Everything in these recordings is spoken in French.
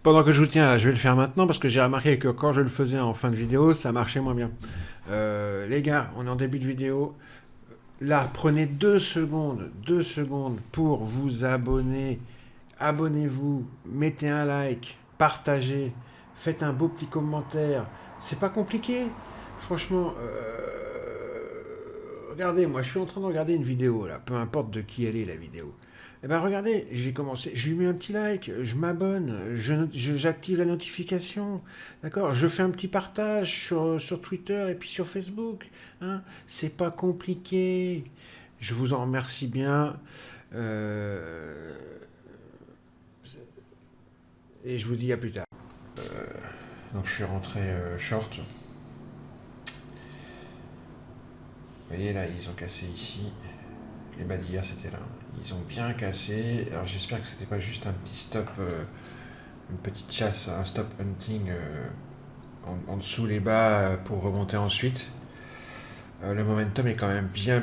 Pendant que je vous tiens là, je vais le faire maintenant parce que j'ai remarqué que quand je le faisais en fin de vidéo, ça marchait moins bien. Les gars, on est en début de vidéo. Là, prenez 2 secondes pour vous abonner. Abonnez-vous, mettez un like, partagez, faites un beau petit commentaire. C'est pas compliqué. Franchement, regardez, moi je suis en train de regarder une vidéo là, peu importe de qui elle est la vidéo. Eh ben regardez, j'ai commencé, je lui mets un petit like, je m'abonne, j'active la notification, d'accord. Je fais un petit partage sur Twitter et puis sur Facebook, hein. C'est pas compliqué. Je vous en remercie bien. Euh, et je vous dis à plus tard. Donc je suis rentré short. Vous voyez là, ils ont cassé ici. Les bas d'hier c'était là. Ils ont bien cassé. Alors j'espère que c'était pas juste un petit stop, une petite chasse, un stop hunting en dessous les bas pour remonter ensuite. Le momentum est quand même bien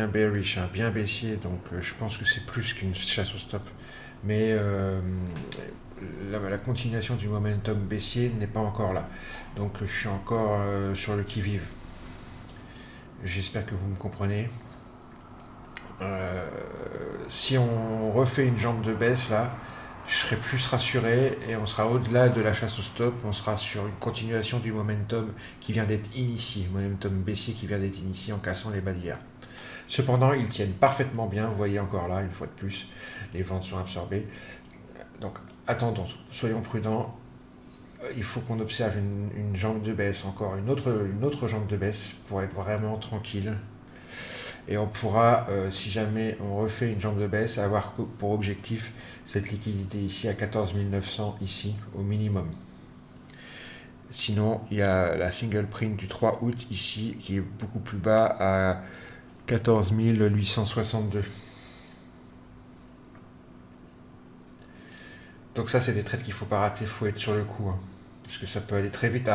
bearish, hein, bien baissier. Donc je pense que c'est plus qu'une chasse au stop. Mais la continuation du momentum baissier n'est pas encore là. Donc je suis encore sur le qui-vive. J'espère que vous me comprenez. Si on refait une jambe de baisse là, je serai plus rassuré et on sera au-delà de la chasse au stop. On sera sur une continuation du momentum qui vient d'être initié, momentum baissier qui vient d'être initié en cassant les bas d'hier. Cependant, ils tiennent parfaitement bien. Vous voyez encore là, une fois de plus, les ventes sont absorbées. Donc attendons, soyons prudents. Il faut qu'on observe une jambe de baisse, encore une autre jambe de baisse pour être vraiment tranquille. Et on pourra, si jamais on refait une jambe de baisse, avoir pour objectif cette liquidité ici à 14 900 ici au minimum. Sinon, il y a la single print du 3 août ici qui est beaucoup plus bas à 14 862. Donc ça, c'est des trades qu'il ne faut pas rater, il faut être sur le coup, hein. Parce que ça peut aller très vite,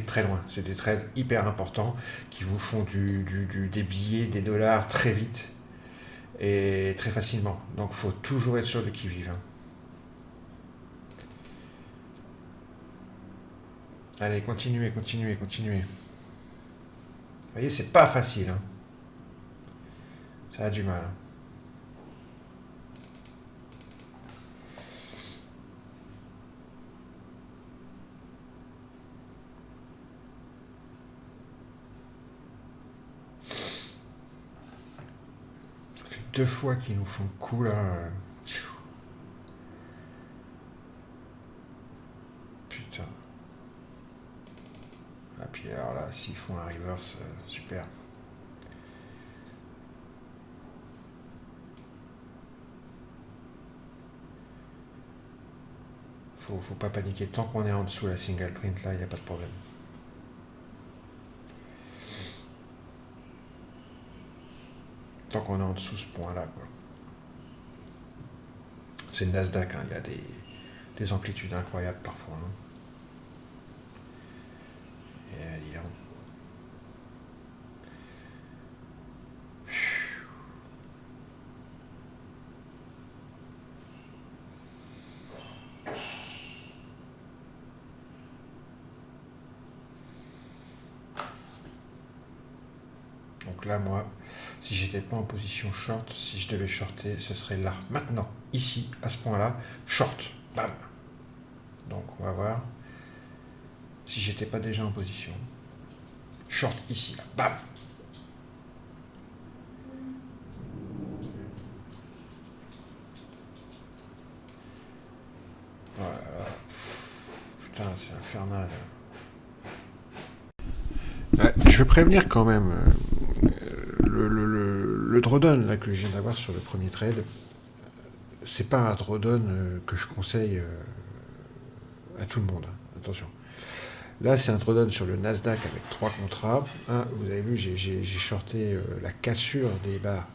très loin. C'est des trades hyper importants qui vous font des billets, des dollars très vite et très facilement. Donc il faut toujours être sur le qui-vive, hein. Allez, continuez. Vous voyez, c'est pas facile, hein. Ça a du mal, hein. Ça fait 2 fois qu'ils nous font le coup, là. Putain. Ah, puis alors là, s'ils font un reverse, super. Faut pas paniquer. Tant qu'on est en dessous la single print, là, il n'y a pas de problème. Tant qu'on est en dessous ce point-là, quoi. C'est le Nasdaq, hein. Il y a des amplitudes incroyables parfois, hein. Et, donc là, moi, si j'étais pas en position short, si je devais shorter, ce serait là, maintenant, ici, à ce point-là, short, bam. Donc on va voir si j'étais pas déjà en position. Short ici, là, bam. Voilà. Putain, c'est infernal. Je vais prévenir quand même le drawdown là, que je viens d'avoir sur le premier trade. C'est pas un drawdown que je conseille à tout le monde, hein. Attention. Là, c'est un drawdown sur le Nasdaq avec 3 contrats. Vous avez vu, j'ai shorté la cassure des bas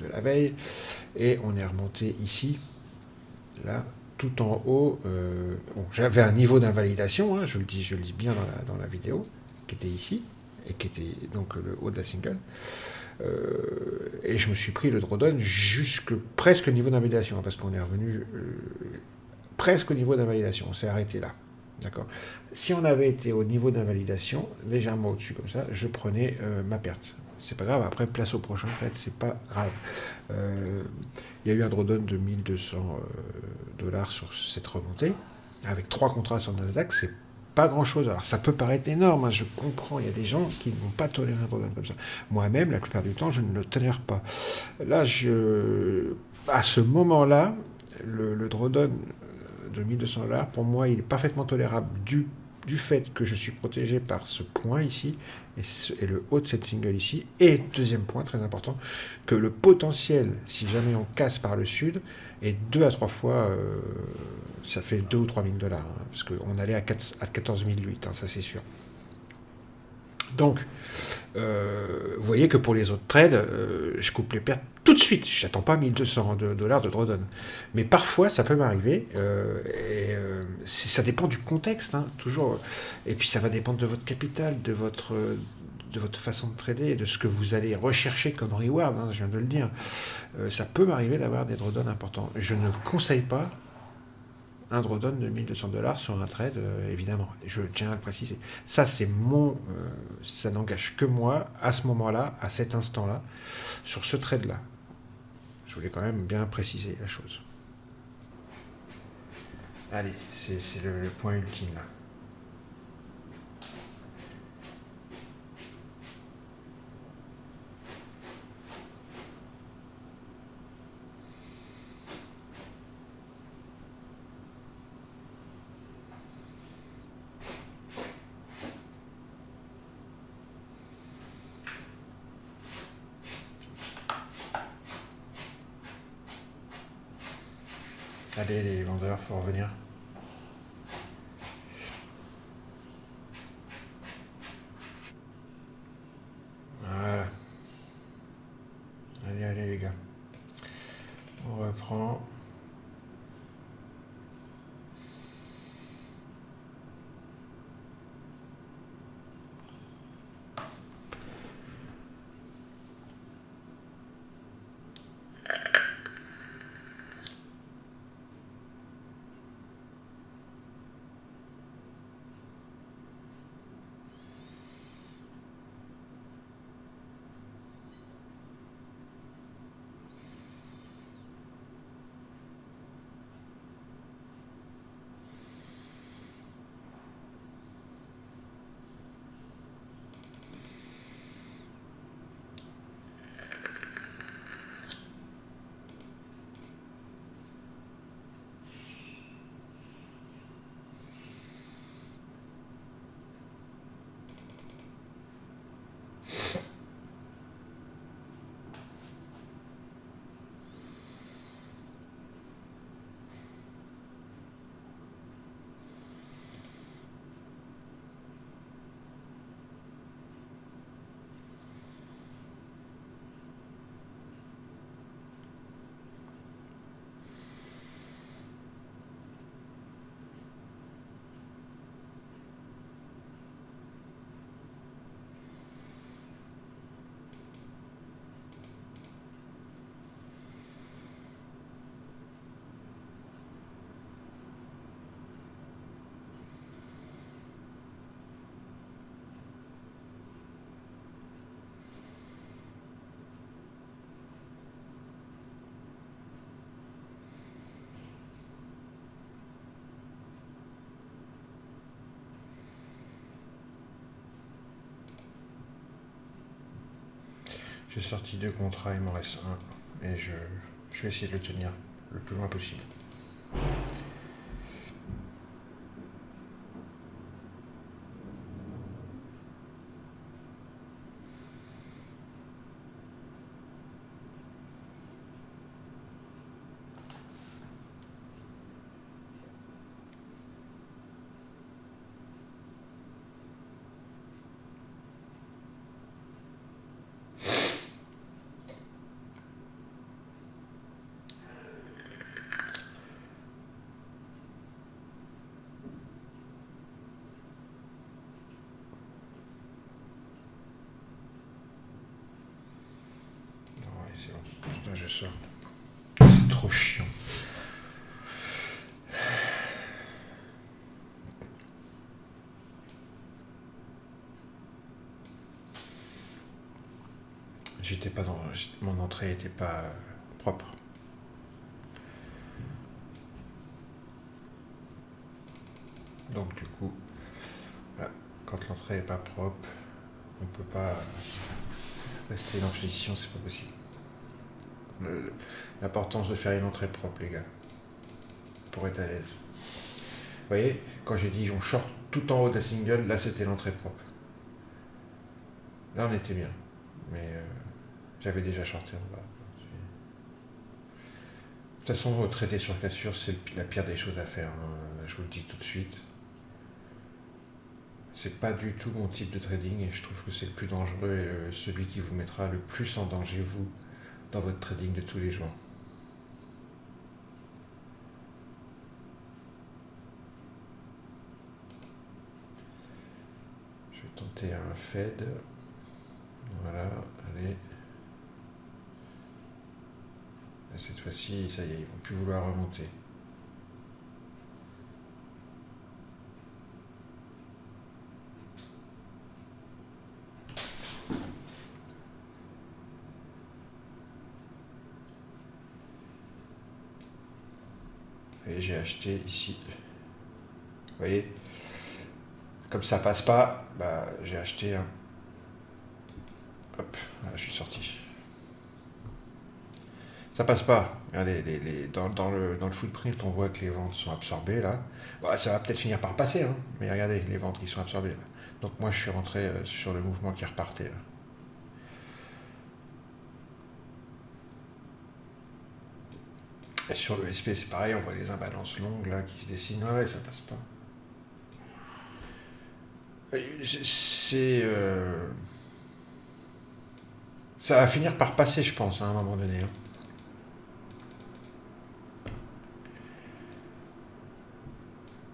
de la veille. Et on est remonté ici, là, tout en haut. Bon, j'avais un niveau d'invalidation, hein, je le dis bien dans la vidéo, qui était ici, et qui était donc le haut de la single. Et je me suis pris le drawdown jusque presque le niveau d'invalidation, hein, parce qu'on est revenu presque au niveau d'invalidation. On s'est arrêté là. D'accord. Si on avait été au niveau d'invalidation, légèrement au-dessus comme ça, je prenais ma perte. C'est pas grave, après place au prochain trade, c'est pas grave. Il y a eu un drawdown de 1200 dollars sur cette remontée, avec 3 contrats sur Nasdaq, c'est pas grand chose. Alors ça peut paraître énorme, hein, je comprends, il y a des gens qui ne vont pas tolérer un drawdown comme ça. Moi-même, la plupart du temps, je ne le tolère pas. Là, à ce moment-là, le drawdown de 1200 dollars, pour moi, il est parfaitement tolérable du fait que je suis protégé par ce point ici et le haut de cette single ici. Et deuxième point très important, que le potentiel, si jamais on casse par le sud, est 2 à 3 fois, ça fait 2 ou 3 000 dollars, hein, parce qu'on allait à 14 008, hein, ça c'est sûr. Donc, vous voyez que pour les autres trades, je coupe les pertes tout de suite. Je n'attends pas 1200 dollars de drawdown. Mais parfois, ça peut m'arriver. Ça dépend du contexte, hein, toujours. Et puis, ça va dépendre de votre capital, de votre façon de trader, de ce que vous allez rechercher comme reward, hein, je viens de le dire. Ça peut m'arriver d'avoir des drawdowns importants. Je ne conseille pas un drawdown de 1200 dollars sur un trade, évidemment. Je tiens à le préciser. Ça, ça n'engage que moi, à ce moment-là, à cet instant-là, sur ce trade-là. Je voulais quand même bien préciser la chose. Allez, c'est le point ultime, là. Allez, les vendeurs, faut revenir. Voilà. Allez, les gars. On reprend. J'ai sorti 2 contrats, il m'en reste un. Et je vais essayer de le tenir le plus loin possible. C'est bon. Putain, je sors. C'est trop chiant. j'étais pas dans, mon entrée était pas propre. Donc du coup, voilà, quand l'entrée est pas propre, on peut pas rester dans cette position, c'est pas possible. L'importance de faire une entrée propre, les gars, pour être à l'aise. Vous voyez, quand j'ai dit on short tout en haut de la single, là c'était l'entrée propre. Là on était bien, mais j'avais déjà shorté en bas. De toute façon, traiter sur cassure, c'est la pire des choses à faire, hein. Je vous le dis tout de suite. C'est pas du tout mon type de trading et je trouve que c'est le plus dangereux et celui qui vous mettra le plus en danger, vous, dans votre trading de tous les jours. Je vais tenter un Fed. Voilà, allez. Et cette fois-ci, ça y est, ils vont plus vouloir remonter. Et j'ai acheté ici. Vous voyez, comme ça passe pas, bah, j'ai acheté un. Hop, voilà, je suis sorti. Ça passe pas. Regardez, dans le footprint, on voit que les ventes sont absorbées là. Bon, ça va peut-être finir par passer, hein, mais regardez, les ventes qui sont absorbées là. Donc moi, je suis rentré sur le mouvement qui repartait là. Et sur le SP, c'est pareil, on voit les imbalances longues là qui se dessinent. Ouais, ça passe pas. C'est. Ça va finir par passer, je pense, hein, à un moment donné, hein.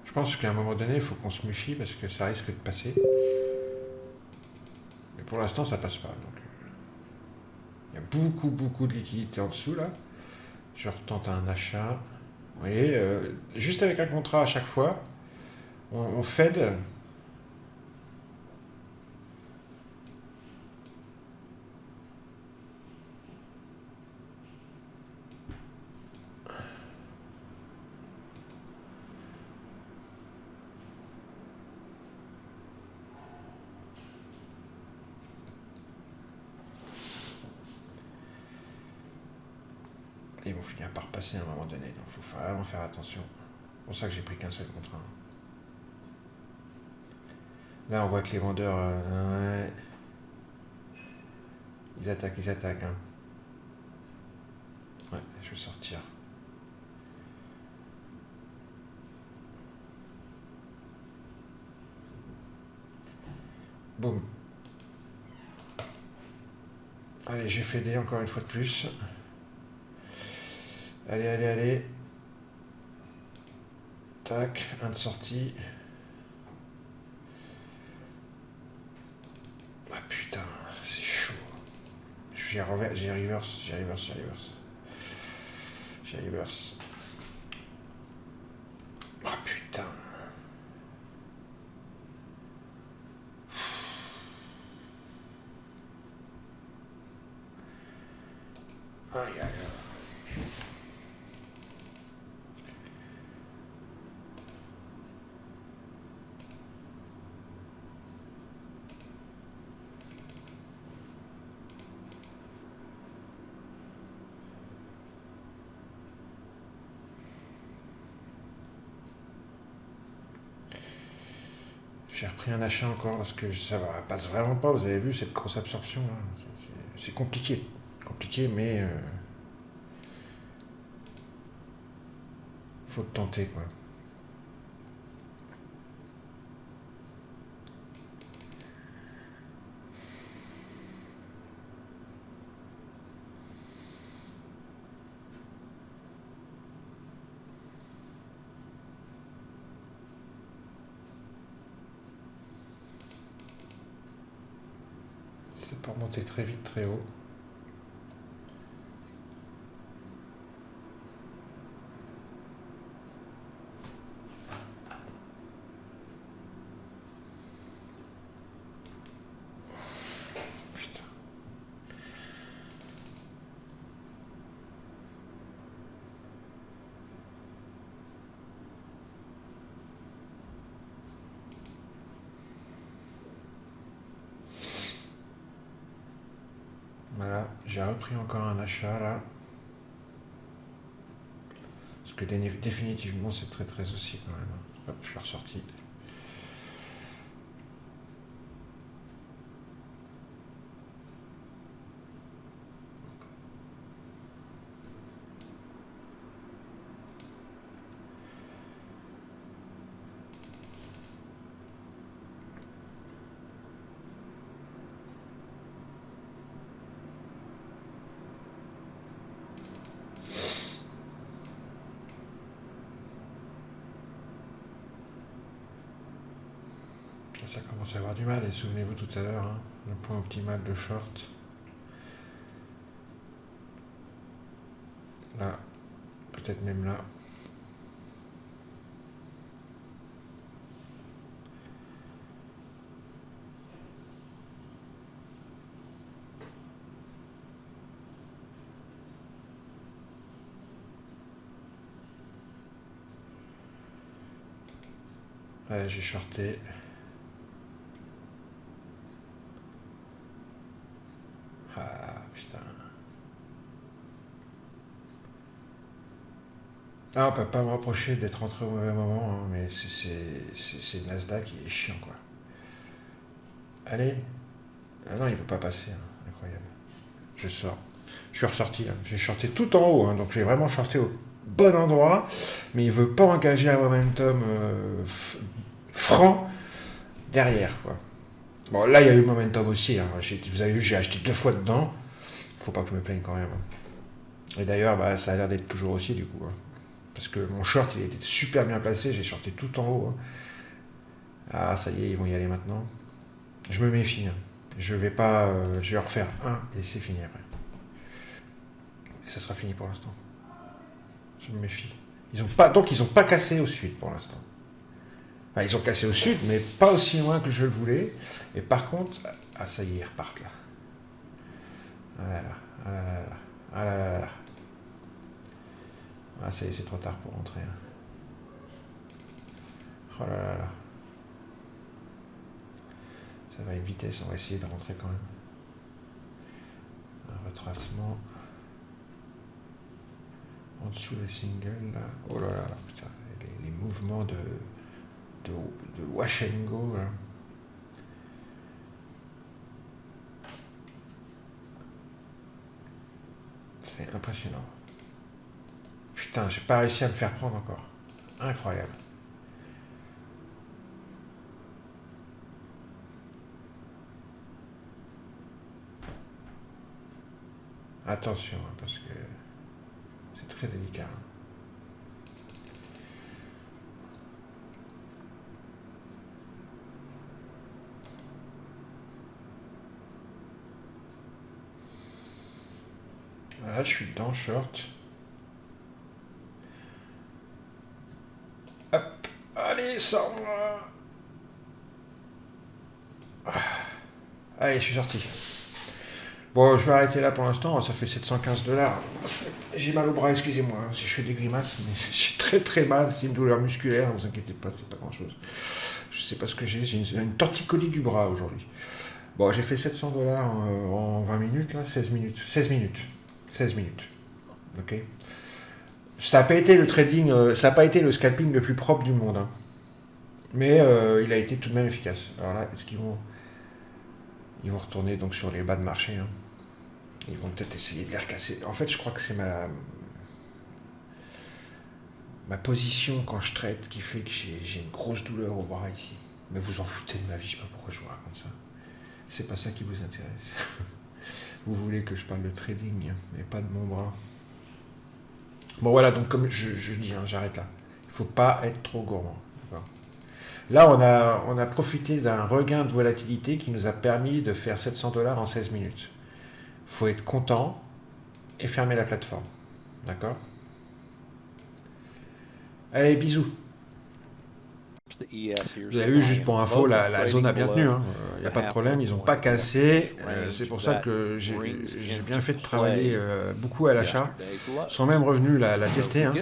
Je pense qu'à un moment donné, il faut qu'on se méfie parce que ça risque de passer. Mais pour l'instant, ça passe pas. Donc, il y a beaucoup de liquidités en dessous là. Je retente un achat. Vous voyez, juste avec un contrat à chaque fois, on fed. Ils vont finir par passer à un moment donné, donc il faut vraiment faire attention. C'est pour ça que j'ai pris qu'un seul contrat. Là, on voit que les vendeurs, ouais, ils attaquent, hein. Ouais, je vais sortir. Boum. Allez, j'ai fédé encore une fois de plus. Allez. Tac, un de sortie. Ah putain, c'est chaud. J'ai reverse. Ah putain. Aïe. J'ai repris un achat encore parce que ça passe vraiment pas. Vous avez vu cette grosse absorption là. C'est compliqué. Compliqué, mais faut le tenter quoi. C'est pour monter très vite, très haut. Putain. J'ai repris encore un achat là. Parce que définitivement c'est très très aussi quand même. Hop, je suis ressorti. Ça commence à avoir du mal, et souvenez-vous tout à l'heure, hein, le point optimal de short. Là, peut-être même là. Ouais, j'ai shorté. Ah, putain. Ah, on peut pas me reprocher d'être rentré au mauvais moment, hein, mais c'est le Nasdaq qui est chiant, quoi. Allez. Ah non, il peut pas passer, hein. Incroyable. Je sors. Je suis ressorti, là. J'ai shorté tout en haut, hein, donc j'ai vraiment shorté au bon endroit, mais il veut pas engager un momentum franc derrière, quoi. Bon, là, il y a eu le momentum aussi, hein. Vous avez vu, j'ai acheté 2 fois dedans. Faut pas que je me plaigne quand même, hein. Et d'ailleurs, bah, ça a l'air d'être toujours aussi, du coup, hein. Parce que mon short, il était super bien placé, j'ai shorté tout en haut, hein. Ah, ça y est, ils vont y aller maintenant. Je me méfie, hein. Je vais pas, je vais en refaire un et c'est fini après. Et ça sera fini pour l'instant. Je me méfie. Donc ils ont pas cassé au sud pour l'instant. Enfin, ils ont cassé au sud, mais pas aussi loin que je le voulais. Et par contre, ah ça y est, ils repartent là. Ah là là, ah là là, ah là là là. Ah ça y est, c'est trop tard pour rentrer, hein. Oh là là là. Ça va à une vitesse, on va essayer de rentrer quand même. Un retracement. En dessous les singles là. Oh là là, putain, les mouvements de wash and go là. C'est impressionnant. Putain, j'ai pas réussi à me faire prendre encore. Incroyable. Attention, hein, parce que c'est très délicat, hein. Là, je suis dans short. Hop, allez, sors-moi. Allez, je suis sorti. Bon, je vais arrêter là pour l'instant, ça fait 715 $. J'ai mal au bras, excusez-moi, hein, si je fais des grimaces, mais j'ai très très mal, c'est une douleur musculaire, ne vous inquiétez pas, c'est pas grand-chose. Je sais pas ce que j'ai une torticolis du bras aujourd'hui. Bon, j'ai fait 700 $ en 20 minutes, là, 16 minutes. 16 minutes. 16 minutes. Ok. Ça n'a pas été le trading, ça n'a pas été le scalping le plus propre du monde, hein. Mais il a été tout de même efficace. Alors là, est-ce ils vont retourner donc sur les bas de marché, hein. Ils vont peut-être essayer de les recasser. En fait, je crois que c'est ma position quand je traite qui fait que j'ai une grosse douleur au bras ici. Mais vous en foutez de ma vie, je sais pas pourquoi je vous raconte ça. C'est pas ça qui vous intéresse. Vous voulez que je parle de trading, mais pas de mon bras. Bon voilà, donc comme je dis, hein, j'arrête là. Il faut pas être trop gourmand. Là, on a profité d'un regain de volatilité qui nous a permis de faire 700 $ en 16 minutes. Il faut être content et fermer la plateforme. D'accord? Allez, bisous. Vous avez vu, juste pour info, la zone a bien tenu, hein. Il n'y a pas de problème, ils n'ont pas cassé. C'est pour ça que j'ai bien fait de travailler beaucoup à l'achat. Ils sont même revenus la tester, hein.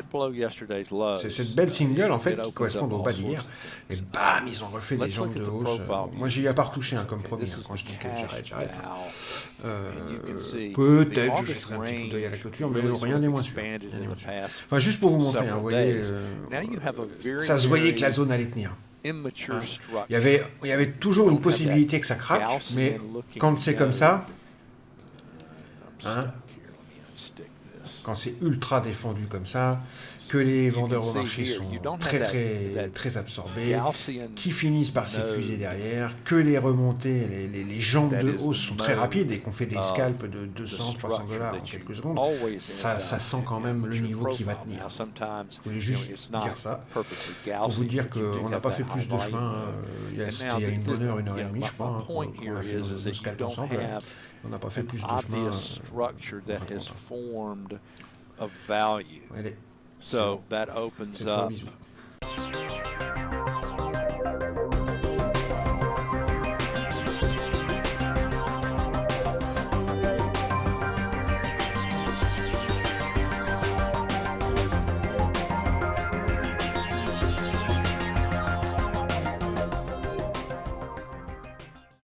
C'est cette belle single en fait qui correspond au bas d'hier. Et bam, ils ont refait des jambes de hausse. Moi j'y ai pas retouché, hein, comme promis, hein, quand je dis que j'arrête. Peut-être je jetterai un petit coup d'œil à la clôture, mais rien n'est moins sûr. Enfin, juste pour vous montrer, hein, vous voyez, ça se voyait que la zone allait tenir. Hein. Il y avait toujours une possibilité que ça craque, mais quand c'est comme ça, hein, quand c'est ultra défendu comme ça, que les vendeurs au marché sont très absorbés, qui finissent par s'épuiser derrière, que les remontées, les jambes de hausse sont très rapides et qu'on fait des scalps de 200, 300 dollars en quelques secondes, ça sent quand même le niveau qui va tenir. Je voulais juste dire ça, pour vous dire qu'on n'a pas fait plus de chemin. C'était il y a une bonne heure, une heure et demie, je crois, hein, qu'on a fait nos scalps ensemble. On n'a pas fait plus de chemin. Allez. So that opens up